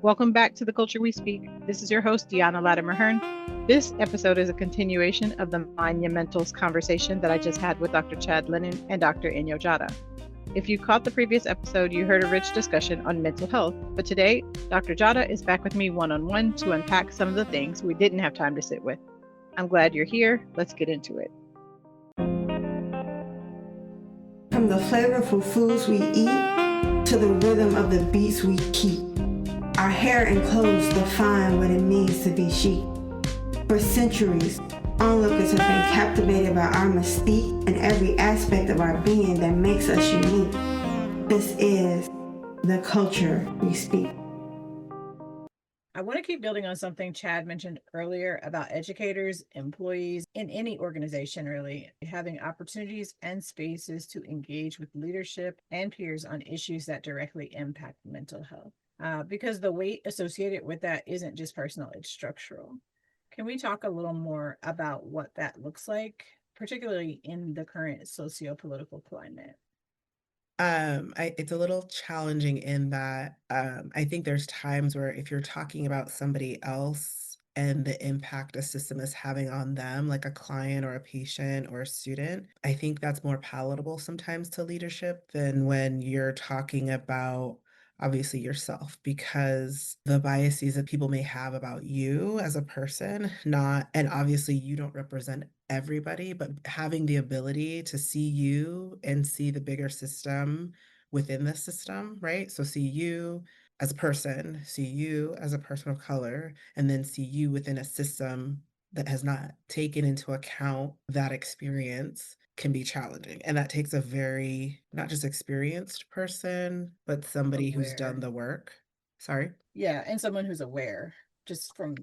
Welcome back to The Culture We Speak. This is your host, Deanna Latimer Hearn. This episode is a continuation of the Monumentals conversation that I just had with Dr. Chad Lennon and Dr. Enyo Dzata. If you caught the previous episode, you heard a rich discussion on mental health, but today, Dr. Dzata is back with me one-on-one to unpack some of the things we didn't have time to sit with. I'm glad you're here. Let's get into it. From the flavorful foods we eat to the rhythm of the beats we keep, our hair and clothes define what it means to be chic. For centuries, onlookers have been captivated by our mystique and every aspect of our being that makes us unique. This is the culture we speak. I want to keep building on something Chad mentioned earlier about educators, employees in any organization, really, having opportunities and spaces to engage with leadership and peers on issues that directly impact mental health. Because the weight associated with that isn't just personal, it's structural. Can we talk a little more about what that looks like, particularly in the current socio-political climate? It's a little challenging in that I think there's times where if you're talking about somebody else and the impact a system is having on them, like a client or a patient or a student, I think that's more palatable sometimes to leadership than when you're talking about obviously yourself, because the biases that people may have about you as a person, not, and obviously you don't represent everybody, but having the ability to see you and see the bigger system within the system, right? So see you as a person, see you as a person of color, and then see you within a system that has not taken into account that experience can be challenging. And that takes a very, not just experienced person, but somebody who's done the work. Sorry? Yeah, and someone who's aware, just from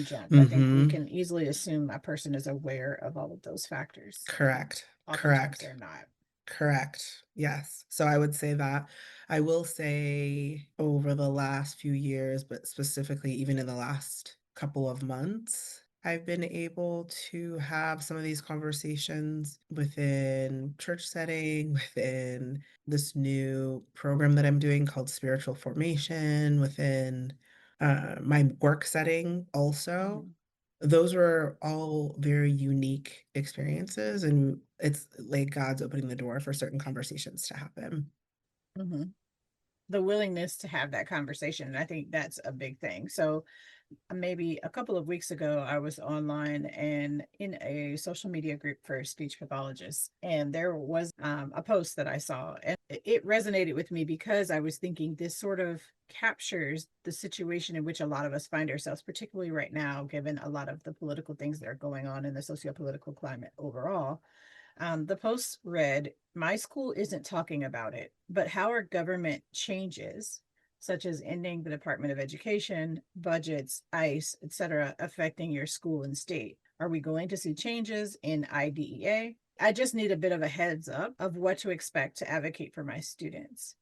jump. I think we can easily assume a person is aware of all of those factors. Correct. Oftentimes they're not. Correct. Yes. So I would say that. I will say over the last few years, but specifically even in the last couple of months, I've been able to have some of these conversations within church setting, within this new program that I'm doing called spiritual formation, within my work setting also. Those were all very unique experiences, and it's like God's opening the door for certain conversations to happen. Mm-hmm. The willingness to have that conversation. And I think that's a big thing. So maybe a couple of weeks ago, I was online and in a social media group for speech pathologists. And there was a post that I saw, and it resonated with me because I was thinking this sort of captures the situation in which a lot of us find ourselves, particularly right now, given a lot of the political things that are going on in the socio-political climate overall. The post read, "My school isn't talking about it, but how our government changes, such as ending the Department of Education, budgets, ICE, etc., affecting your school and state. Are we going to see changes in IDEA? I just need a bit of a heads up of what to expect to advocate for my students."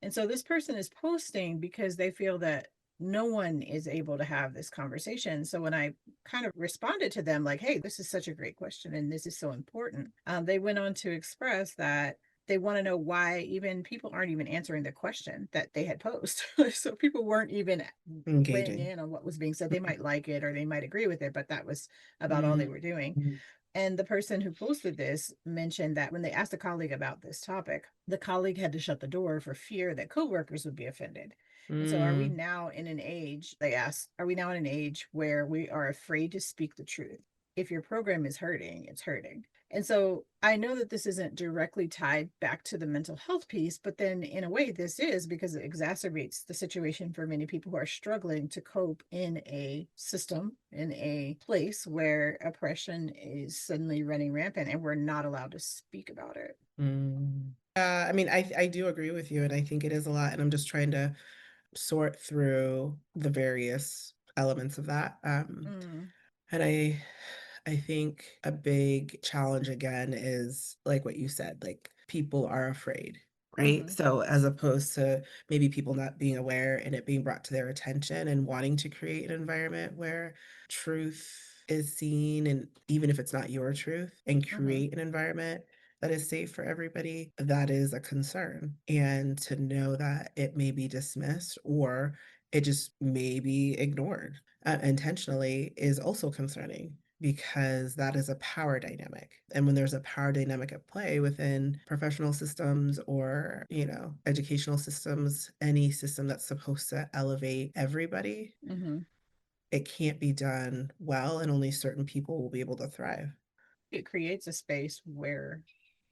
And so this person is posting because they feel that no one is able to have this conversation. So when I kind of responded to them like, hey, this is such a great question and this is so important, they went on to express that they want to know why even people aren't even answering the question that they had posed. So people weren't even weighing in on what was being said. They might like it or they might agree with it, but that was about all they were doing. And the person who posted this mentioned that when they asked a colleague about this topic, the colleague had to shut the door for fear that coworkers would be offended. And so are we now in an age, they asked, are we now in an age where we are afraid to speak the truth? If your program is hurting, it's hurting. And so I know that this isn't directly tied back to the mental health piece, but then in a way this is, because it exacerbates the situation for many people who are struggling to cope in a system, in a place where oppression is suddenly running rampant and we're not allowed to speak about it. I mean, I do agree with you, and I think it is a lot, and I'm just trying to sort through the various elements of that. And I think a big challenge again is like what you said, like people are afraid, right? So as opposed to maybe people not being aware and it being brought to their attention and wanting to create an environment where truth is seen, and even if it's not your truth, and create an environment that is safe for everybody, that is a concern. And to know that it may be dismissed or It just may be ignored intentionally is also concerning because that is a power dynamic. And when there's a power dynamic at play within professional systems or, educational systems, any system that's supposed to elevate everybody, it can't be done well, and only certain people will be able to thrive. It creates a space where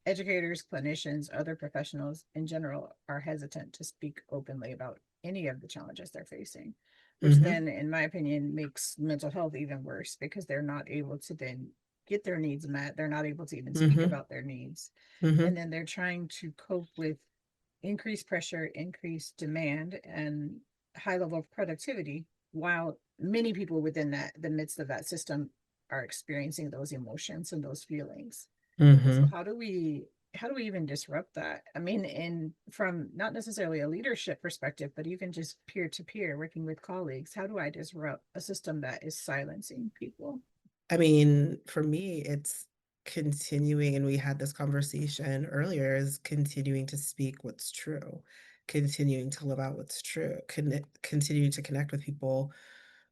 educators, clinicians, other professionals in general are hesitant to speak openly about any of the challenges they're facing, which Mm-hmm. then, in my opinion, makes mental health even worse because they're not able to then get their needs met. They're not able to even speak Mm-hmm. about their needs. Mm-hmm. And then they're trying to cope with increased pressure, increased demand, and high level of productivity, while many people within the midst of that system are experiencing those emotions and those feelings. So Mm-hmm. how do we even disrupt that? I mean, in from not necessarily a leadership perspective, but even just peer to peer, working with colleagues, how do I disrupt a system that is silencing people? I mean, for me, it's continuing, and we had this conversation earlier, is continuing to speak what's true, continuing to live out what's true, continuing to connect with people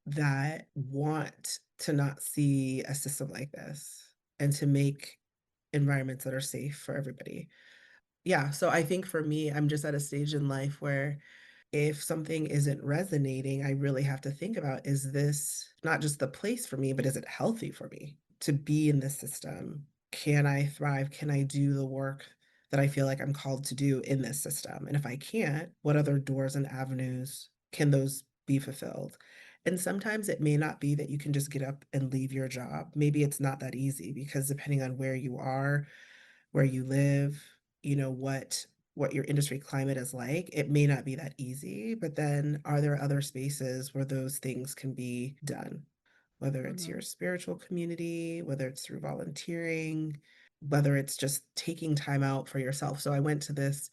that want to not see a system like this and to make environments that are safe for everybody. Yeah, so I think for me, I'm just at a stage in life where if something isn't resonating, I really have to think about, is this not just the place for me, but is it healthy for me to be in this system? Can I thrive? Can I do the work that I feel like I'm called to do in this system? And if I can't, what other doors and avenues can those be fulfilled? And sometimes it may not be that you can just get up and leave your job. Maybe it's not that easy because depending on where you are, where you live, what your industry climate is like, it may not be that easy, but then are there other spaces where those things can be done? Whether it's Mm-hmm. your spiritual community, whether it's through volunteering, whether it's just taking time out for yourself. So I went to this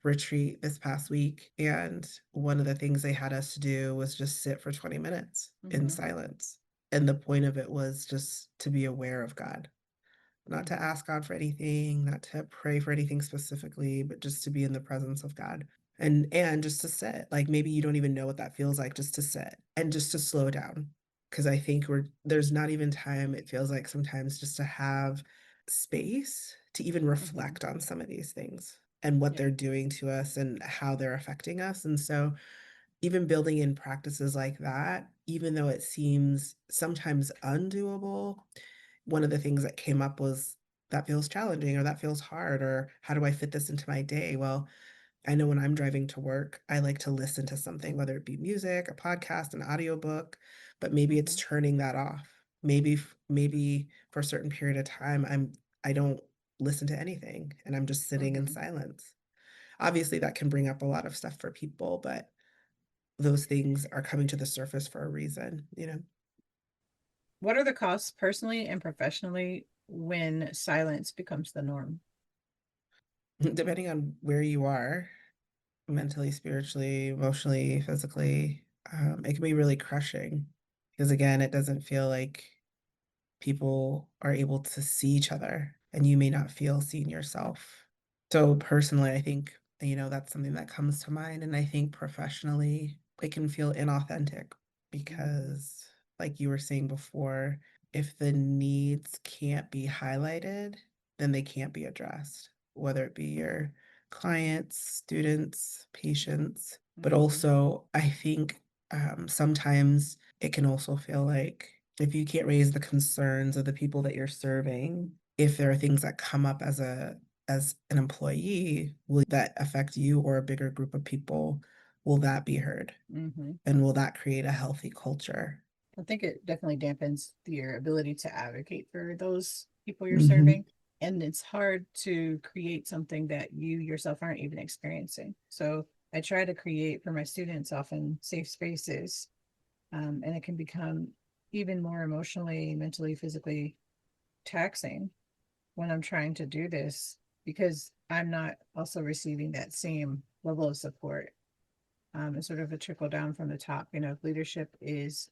retreat this past week, and one of the things they had us to do was just sit for 20 minutes in Mm-hmm. silence. And the point of it was just to be aware of God, not to Mm-hmm. ask God for anything, not to pray for anything specifically, but just to be in the presence of God. And just to sit. Like maybe you don't even know what that feels like, just to sit and just to slow down. Because I think there's not even time, it feels like sometimes, just to have space to even Mm-hmm. reflect on some of these things and what Yeah. they're doing to us and how they're affecting us. And so even building in practices like that, even though it seems sometimes undoable, one of the things that came up was, that feels challenging, or that feels hard, or how do I fit this into my day? Well, I know when I'm driving to work, I like to listen to something, whether it be music, a podcast, an audiobook, but maybe it's Mm-hmm. turning that off. Maybe for a certain period of time, I don't listen to anything and I'm just sitting in Mm-hmm. silence. Obviously, that can bring up a lot of stuff for people, but those things are coming to the surface for a reason. What are the costs personally and professionally when silence becomes the norm? Depending on where you are, mentally, spiritually, emotionally, physically, it can be really crushing because, again, it doesn't feel like people are able to see each other and you may not feel seen yourself. So, personally, I think, that's something that comes to mind. And I think professionally, it can feel inauthentic Mm-hmm. because, like you were saying before, if the needs can't be highlighted, then they can't be addressed, whether it be your clients, students, patients. But Mm-hmm. also, I think sometimes it can also feel like if you can't raise the concerns of the people that you're serving, if there are things that come up as an employee, will that affect you or a bigger group of people? Will that be heard? Mm-hmm. And will that create a healthy culture? I think it definitely dampens your ability to advocate for those people you're Mm-hmm. serving. And it's hard to create something that you yourself aren't even experiencing. So I try to create for my students often safe spaces, and it can become even more emotionally, mentally, physically taxing when I'm trying to do this because I'm not also receiving that same level of support. It's sort of a trickle down from the top. If leadership is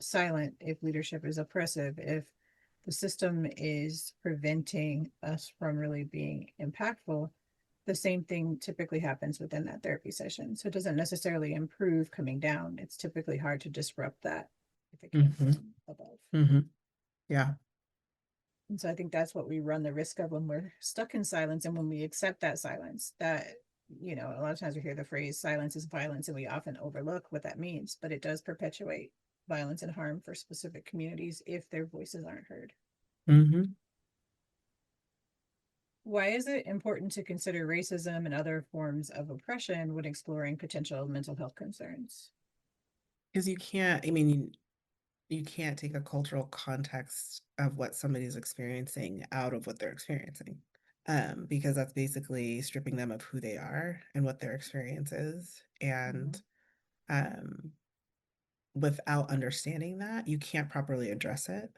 silent, if leadership is oppressive, if the system is preventing us from really being impactful, the same thing typically happens within that therapy session. So it doesn't necessarily improve coming down. It's typically hard to disrupt that if it came Mm-hmm. from above. Mm-hmm. Yeah. And so I think that's what we run the risk of when we're stuck in silence, and when we accept that silence, that, you know, a lot of times we hear the phrase silence is violence, and we often overlook what that means, but it does perpetuate violence and harm for specific communities if their voices aren't heard. Mm-hmm. Why is it important to consider racism and other forms of oppression when exploring potential mental health concerns? Because you can't, I mean, you can't take a cultural context of what somebody's experiencing out of what they're experiencing. Because that's basically stripping them of who they are and what their experience is. And um, without understanding that, you can't properly address it.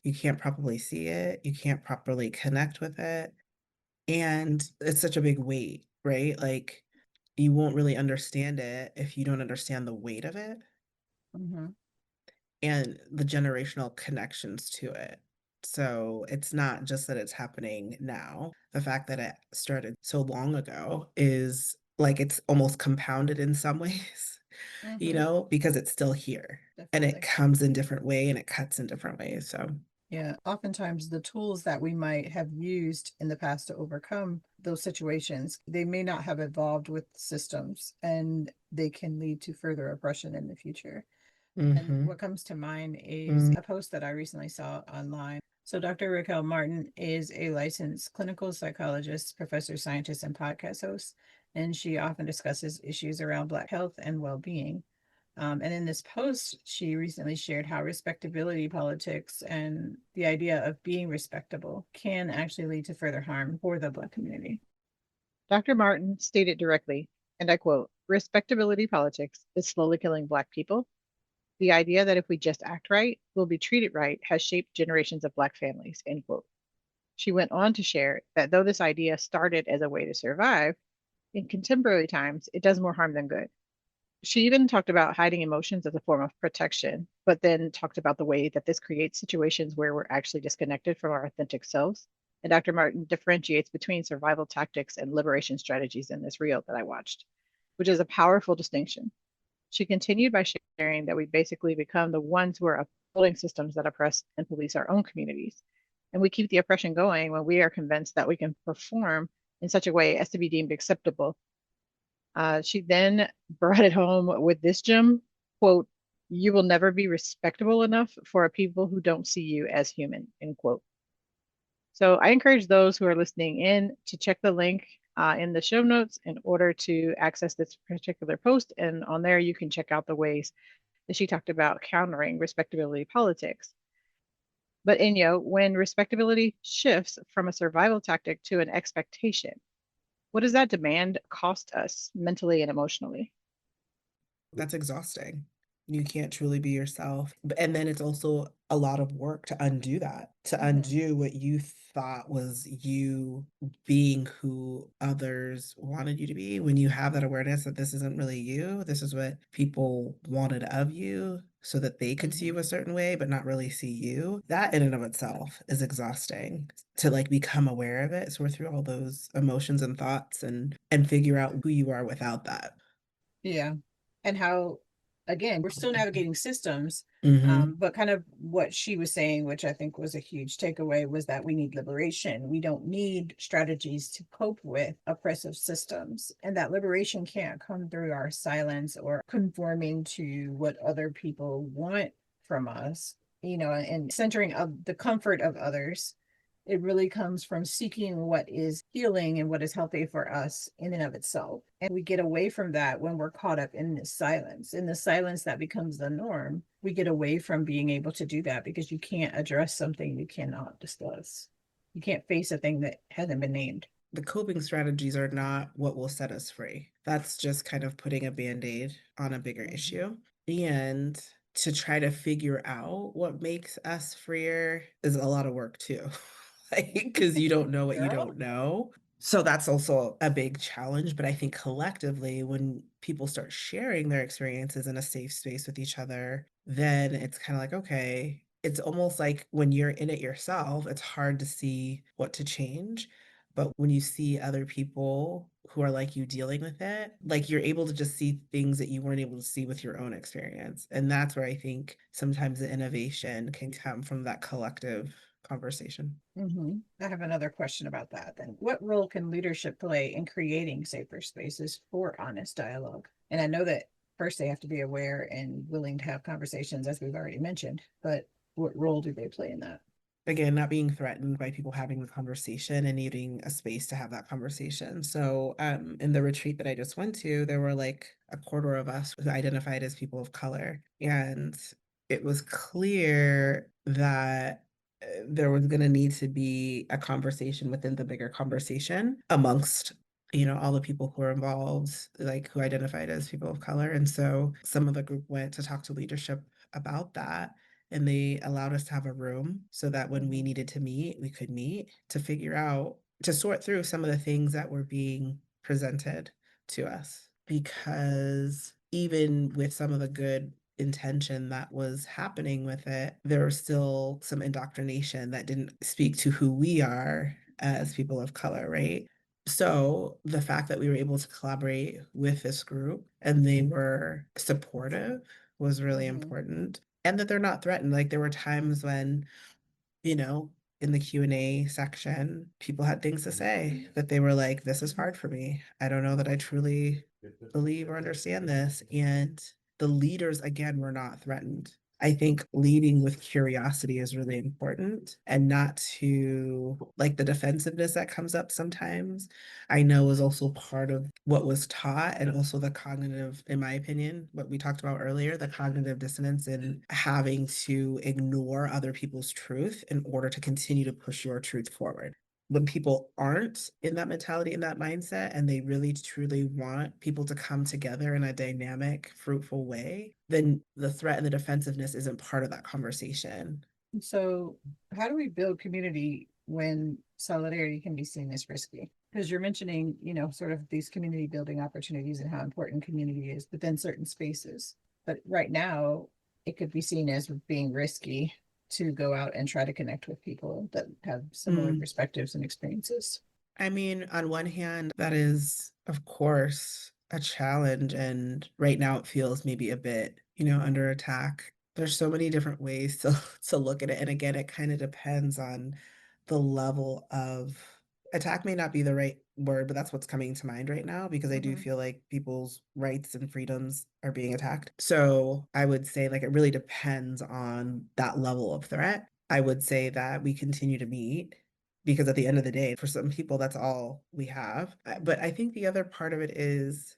You can't properly see it. You can't properly connect with it. And it's such a big weight, right? Like, you won't really understand it if you don't understand the weight of it Mm-hmm. and the generational connections to it. So it's not just that it's happening now. The fact that it started so long ago is like it's almost compounded in some ways, Mm-hmm. because it's still here and it Definitely. comes in different way and it cuts in different ways. So Yeah, oftentimes the tools that we might have used in the past to overcome those situations, they may not have evolved with systems, and they can lead to further oppression in the future. And mm-hmm, what comes to mind is mm, a post that I recently saw online. So Dr. Raquel Martin is a licensed clinical psychologist, professor, scientist, and podcast host, and she often discusses issues around Black health and well-being. And in this post, she recently shared how respectability politics and the idea of being respectable can actually lead to further harm for the Black community. Dr. Martin stated directly, and I quote, respectability politics is slowly killing Black people. The idea that if we just act right, we'll be treated right has shaped generations of Black families, end quote. She went on to share that though this idea started as a way to survive, in contemporary times, it does more harm than good. She even talked about hiding emotions as a form of protection, but then talked about the way that this creates situations where we're actually disconnected from our authentic selves. And Dr. Martin differentiates between survival tactics and liberation strategies in this reel that I watched, which is a powerful distinction. She continued by sharing that we basically become the ones who are upholding systems that oppress and police our own communities. And we keep the oppression going when we are convinced that we can perform in such a way as to be deemed acceptable. She then brought it home with this gem quote, you will never be respectable enough for a people who don't see you as human, end quote. So I encourage those who are listening in to check the link in the show notes in order to access this particular post. And on there, you can check out the ways that she talked about countering respectability politics. But Inyo, when respectability shifts from a survival tactic to an expectation, what does that demand cost us mentally and emotionally? that's exhausting. You can't truly be yourself. And then it's also a lot of work to undo that, to Mm-hmm. undo what you thought was you being who others wanted you to be. When you have that awareness that this isn't really you, this is what people wanted of you so that they could see Mm-hmm. you a certain way, but not really see you. That in and of itself is exhausting to like become aware of it. Sort through all those emotions and thoughts and figure out who you are without that. Yeah. And how, again, we're still navigating systems, Mm-hmm. but kind of what she was saying, which I think was a huge takeaway, was that we need liberation. We don't need strategies to cope with oppressive systems. And that liberation can't come through our silence or conforming to what other people want from us, and centering of the comfort of others. It really comes from seeking what is healing and what is healthy for us in and of itself. And we get away from that when we're caught up in this silence. In the silence that becomes the norm, we get away from being able to do that because you can't address something you cannot discuss. You can't face a thing that hasn't been named. The coping strategies are not what will set us free. That's just kind of putting a band-aid on a bigger Mm-hmm. issue. And to try to figure out what makes us freer is a lot of work too. Like, because you don't know what you Girl. don't know. So that's also a big challenge. But I think collectively, when people start sharing their experiences in a safe space with each other, then it's kind of like, okay, it's almost like when you're in it yourself, it's hard to see what to change. But when you see other people who are like you dealing with it, like you're able to just see things that you weren't able to see with your own experience. And that's where I think sometimes the innovation can come from that collective conversation. I have another question about that then. What role can leadership play in creating safer spaces for honest dialogue? And I know that first they have to be aware and willing to have conversations, as we've already mentioned, but what role do they play in that? Again, not being threatened by people having the conversation and needing a space to have that conversation. So, in the retreat that I just went to, there were like a quarter of us who identified as people of color. And it was clear that there was going to need to be a conversation within the bigger conversation amongst all the people who are involved, like who identified as people of color. And so some of the group went to talk to leadership about that. And they allowed us to have a room so that when we needed to meet, we could meet to figure out, to sort through some of the things that were being presented to us. Because even with some of the good intention that was happening with it, there was still some indoctrination that didn't speak to who we are as people of color, right? So the fact that we were able to collaborate with this group and they were supportive was really important. And that they're not threatened. Like there were times when, you know, in the Q&A section, people had things to say that they were like, this is hard for me. I don't know that I truly believe or understand this. And the leaders, again, were not threatened. I think leading with curiosity is really important and not to like the defensiveness that comes up sometimes, I know is also part of what was taught and also the cognitive, in my opinion, what we talked about earlier, the cognitive dissonance in having to ignore other people's truth in order to continue to push your truth forward. When people aren't in that mentality, in that mindset, and they really truly want people to come together in a dynamic, fruitful way, then the threat and the defensiveness isn't part of that conversation. So, how do we build community when solidarity can be seen as risky? Because you're mentioning, sort of these community building opportunities and how important community is, but then certain spaces. But right now, it could be seen as being risky to go out and try to connect with people that have similar perspectives and experiences. I mean, on one hand, that is, of course, a challenge. And right now it feels maybe a bit, under attack. There's so many different ways to, to look at it. And again, it kind of depends on the level of attack may not be the right word, but that's what's coming to mind right now because I do feel like people's rights and freedoms are being attacked. So I would say like it really depends on that level of threat. I would say that we continue to meet because at the end of the day, for some people, that's all we have. But I think the other part of it is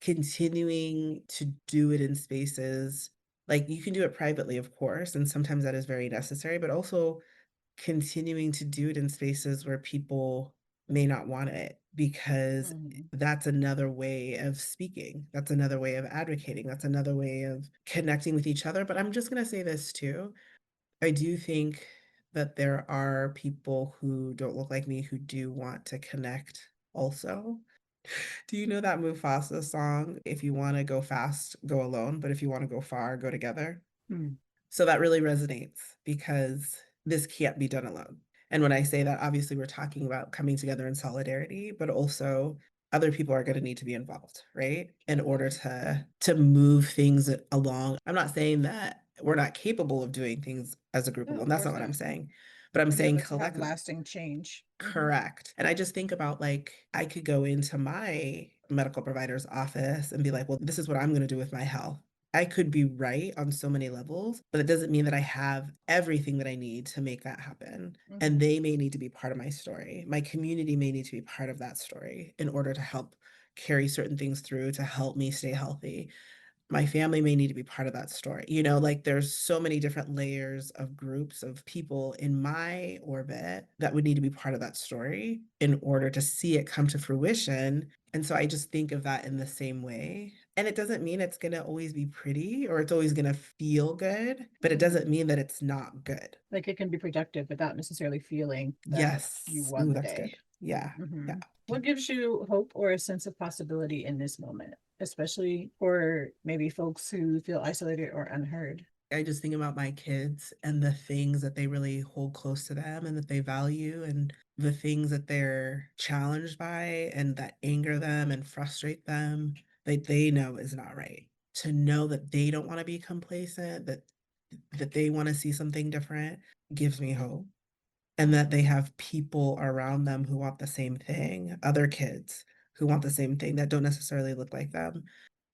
continuing to do it in spaces like you can do it privately, of course, and sometimes that is very necessary, but also continuing to do it in spaces where people may not want it because that's another way of speaking. That's another way of advocating. That's another way of connecting with each other. But I'm just going to say this too. I do think that there are people who don't look like me who do want to connect also. Do you know that Mufasa song? If you want to go fast, go alone, but if you want to go far, go together. So that really resonates because this can't be done alone. And when I say that, obviously we're talking about coming together in solidarity, but also other people are going to need to be involved, right? In order to move things along. I'm not saying that we're not capable of doing things as a group No, alone. of That's course not what I'm not. saying. But I'm To be saying able to have collectively. lasting change. Correct. And I just think about like, I could go into my medical provider's office and be like, well, this is what I'm going to do with my health. I could be right on so many levels, but it doesn't mean that I have everything that I need to make that happen. And they may need to be part of my story. My community may need to be part of that story in order to help carry certain things through to help me stay healthy. My family may need to be part of that story. Like there's so many different layers of groups of people in my orbit that would need to be part of that story in order to see it come to fruition. And so I just think of that in the same way. And it doesn't mean it's going to always be pretty or it's always going to feel good, but it doesn't mean that it's not good. Like it can be productive without necessarily feeling that Yes. you won the That's day. good. Yeah. Yeah. What gives you hope or a sense of possibility in this moment, especially for maybe folks who feel isolated or unheard? I just think about my kids and the things that they really hold close to them and that they value and the things that they're challenged by and that anger them and frustrate them, that they know is not right. To know that they don't want to be complacent, that they want to see something different gives me hope. And that they have people around them who want the same thing, other kids who want the same thing that don't necessarily look like them,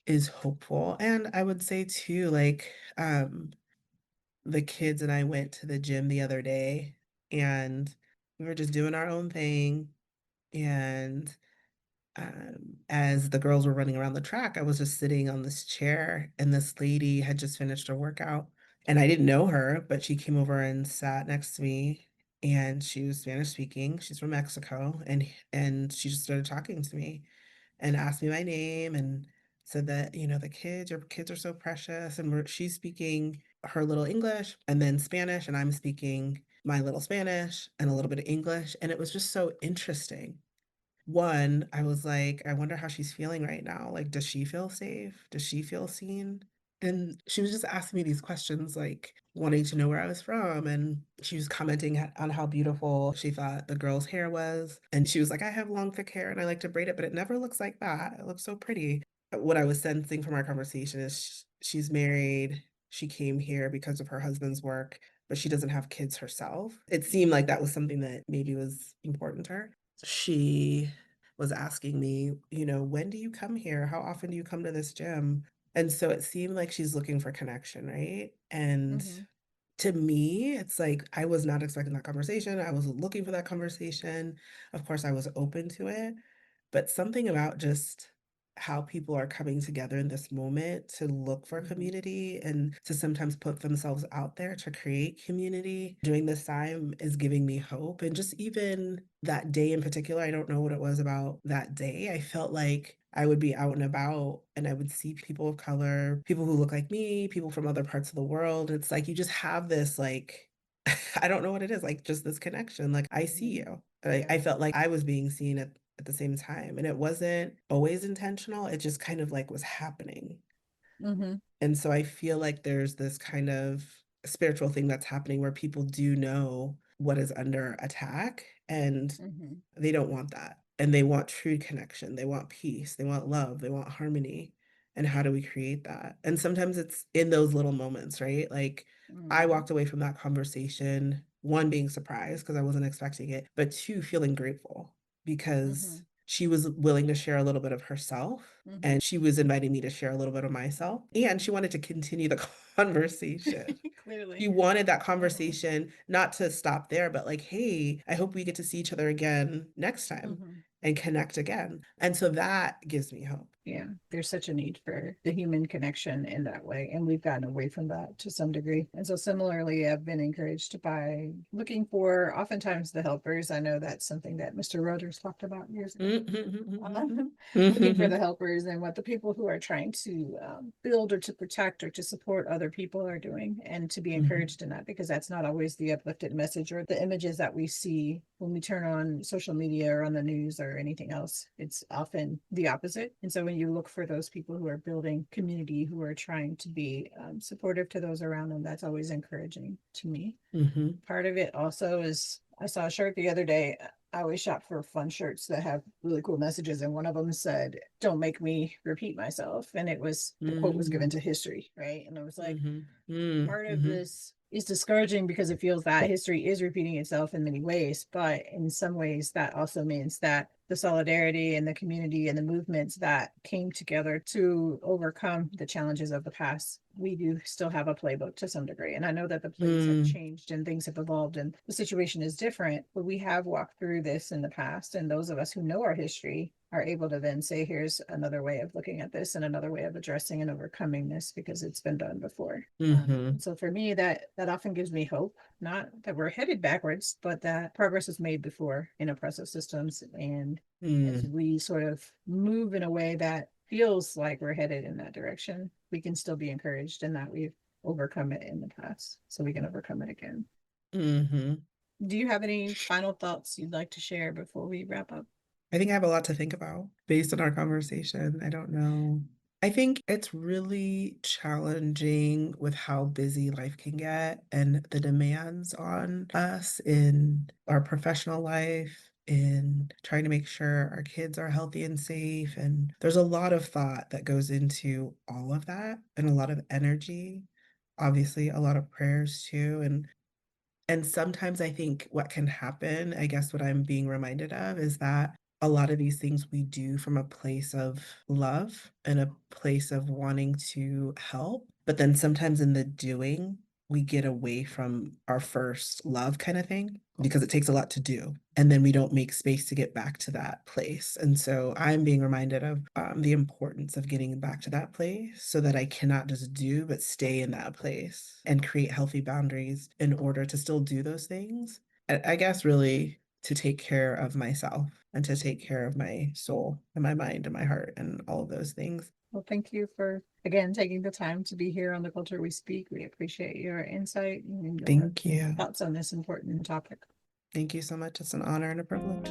is hopeful. And I would say too, like, the kids and I went to the gym the other day and we were just doing our own thing. And as the girls were running around the track, I was just sitting on this chair, and this lady had just finished her workout. And I didn't know her, but she came over and sat next to me, and she was Spanish speaking. She's from Mexico, and she just started talking to me and asked me my name and said that, your kids are so precious. And she's speaking her little English and then Spanish, and I'm speaking my little Spanish and a little bit of English. And it was just so interesting. One, I was like, I wonder how she's feeling right now. Like, does she feel safe? Does she feel seen? And she was just asking me these questions, like wanting to know where I was from. And she was commenting on how beautiful she thought the girl's hair was. And she was like, I have long, thick hair and I like to braid it, but it never looks like that. It looks so pretty. What I was sensing from our conversation is she's married. She came here because of her husband's work, but she doesn't have kids herself. It seemed like that was something that maybe was important to her. She was asking me, when do you come here? How often do you come to this gym? And so it seemed like she's looking for connection, right? And to me, it's like I was not expecting that conversation. I was looking for that conversation. Of course, I was open to it, but something about just how people are coming together in this moment to look for community and to sometimes put themselves out there to create community during this time is giving me hope. And just even that day in particular, I don't know what it was about that day. I felt like I would be out and about and I would see people of color, people who look like me, people from other parts of the world. It's like you just have this, like, I don't know what it is, like just this connection. Like, I see you. I felt like I was being seen at the same time. And it wasn't always intentional. It just kind of like was happening. And so I feel like there's this kind of spiritual thing that's happening where people do know what is under attack and they don't want that. And they want true connection. They want peace. They want love. They want harmony. And how do we create that? And sometimes it's in those little moments, right? Like I walked away from that conversation, one, being surprised because I wasn't expecting it, but two, feeling grateful because she was willing to share a little bit of herself and she was inviting me to share a little bit of myself. And she wanted to continue the conversation. Clearly. She wanted that conversation not to stop there, but like, hey, I hope we get to see each other again next time and connect again. And so that gives me hope. Yeah, there's such a need for the human connection in that way. And we've gotten away from that to some degree. And so similarly, I've been encouraged by looking for oftentimes the helpers. I know that's something that Mr. Rogers talked about years ago. Looking for the helpers and what the people who are trying to build or to protect or to support other people are doing, and to be encouraged in that, because that's not always the uplifted message or the images that we see when we turn on social media or on the news or anything else. It's often the opposite. And so when you look for those people who are building community, who are trying to be supportive to those around them, that's always encouraging to me. Part of it also is, I saw a shirt the other day. I always shop for fun shirts that have really cool messages. And one of them said, "Don't make me repeat myself." And it was, the quote was given to history, right? And I was like, part of this is discouraging because it feels that history is repeating itself in many ways. But in some ways, that also means that the solidarity and the community and the movements that came together to overcome the challenges of the past, we do still have a playbook to some degree. And I know that the plays have changed and things have evolved and the situation is different, but we have walked through this in the past. And those of us who know our history are able to then say, here's another way of looking at this and another way of addressing and overcoming this because it's been done before. So for me, that often gives me hope, not that we're headed backwards, but that progress was made before in oppressive systems. And as we sort of move in a way that feels like we're headed in that direction, we can still be encouraged in that we've overcome it in the past, so we can overcome it again. Do you have any final thoughts you'd like to share before we wrap up? I think I have a lot to think about based on our conversation. I don't know. I think it's really challenging with how busy life can get and the demands on us in our professional life, in trying to make sure our kids are healthy and safe. And there's a lot of thought that goes into all of that and a lot of energy, obviously, a lot of prayers too. And sometimes I think what can happen, I guess what I'm being reminded of is that a lot of these things we do from a place of love and a place of wanting to help. But then sometimes in the doing, we get away from our first love kind of thing because it takes a lot to do. And then we don't make space to get back to that place. And so I'm being reminded of the importance of getting back to that place so that I cannot just do, but stay in that place and create healthy boundaries in order to still do those things. I guess really to take care of myself and to take care of my soul and my mind and my heart and all of those things. Well, thank you for, again, taking the time to be here on The Culture We Speak. We appreciate your insight and your Thank you. thoughts on this important topic. Thank you so much. It's an honor and a privilege.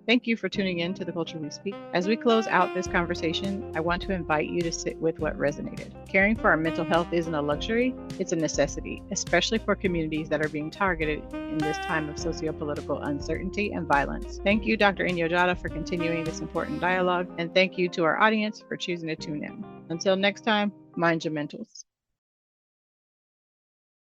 Thank you for tuning in to The Culture We Speak. As we close out this conversation, I want to invite you to sit with what resonated. Caring for our mental health isn't a luxury, it's a necessity, especially for communities that are being targeted in this time of socio-political uncertainty and violence. Thank you, Dr. Enyo Dzata, for continuing this important dialogue, and thank you to our audience for choosing to tune in. Until next time, mind your mentals.